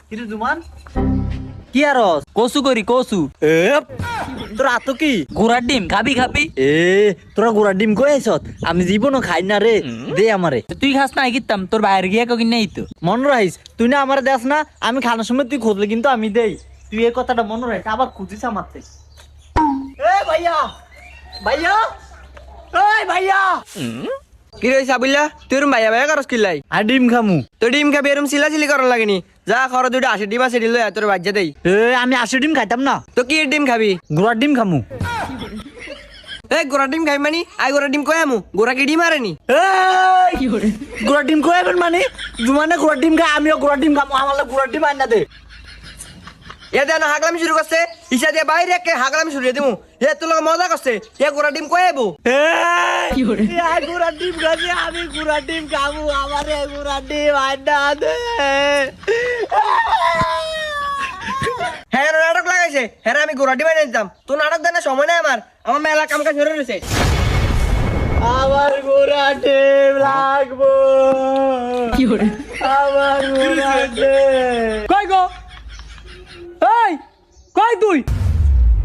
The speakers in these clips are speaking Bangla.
কিন্তু জুমান কি আর কসু করি কসু এ তোর আতো কি ঘোড়ার ডিম খাবি খাবি এ তোরা গোড়ার ডিম কই আইছত আমি জীবনও খাই না রে দে আমারে তুই খাস না কিতাম তোর বাইরে গিয়ে কিনে নেই তো মন রাখিস তুই না আমারে দেস না আমি খানার সময় তুই খুঁজলে কিন্তু আমি দেই তুই এই কথাটা মনে রাখিস আবার খুঁজিস আমার থেকে এ ভাইয়া ভাইয়া এই ভাইয়া কি রইছে আবুল্লা তুই রুম ভাইয়া ভাইয়া করস কিলাই আর ডিম খামু তো ডিম খাবি এরম চিলাচিলি করার লাগেনি যা খর দুটো 80 ডিম আছে দিল তোর বাজ্যা দেই এ আমি 80 ডিম খাইতাম না তো কি ডিম খাবি গোড়ার ডিম খামু এ গোড়া ডিম খাবি মানে আই গোড়া ডিম কই আমু গোড়া কি ডিম আরেনি এই গোড়ার ডিম কই আবেন মানে জুমানে গোড়ার ডিম খাই আমিও গোড়ার ডিম খামু আমার গোড়ার ডিম আইনা দে এ দেন হাগলামি শুরু করছে ইসা দিয়ে বাইরে একে হাগলামি শুরু দিমু এ তোর লগে মজা করছে এ গোড়া ডিম কই আবু এই গোড়ার ডিম খাচ্ছি আমি গোড়ার ডিম খামু আমার গোড়ার ডিম আইনা দে হ্যাঁ নাটক লাগাইছে হ্যাঁ আমি গোড়া ডিম এনে দিতাম তো নাটক দেন সময় নাই আমার মেলা কাম কাজ ধরে রয়েছে আমার গোড়ার ডিম লাগবো আমার গোড়ার ডিম কই গো এই কই তুই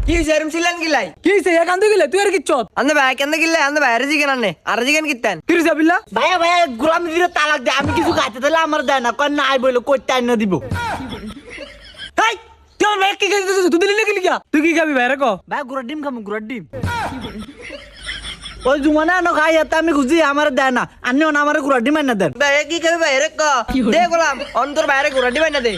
কি হইছে এরম ছিলেন গিলাই কি হইছে এখান থেকে গেলে তুই আর কিচ্ছত আন্দে ভাই কেন গিলে আন্দে ভাই আরে জিগান আনে আরে জিগান কিতেন কি হইছে বিল্লা ভাইয়া ভাইয়া গোলাম দিলে তালাক দে আমি কিছু খাইতে দিলে আমার দেয় না কয় না আই বইলো কইতে আইনা দিব এই তুই আমার ভাই কি খাইছিস তুই দিলি না কি লিখা তুই কি খাবি বাইরে ক ভাই গোড়ার ডিম খামু গোড়ার ডিম ওই জুমানে আনো খাই এত আমি খুঁজি আমার দেয় না আনিও না আমার গোড়ার ডিম আইনা দেন ভাই কি খাবি ভাই রে ক দে গোলাম অন্তর বাইরে গোড়া ডিম না দে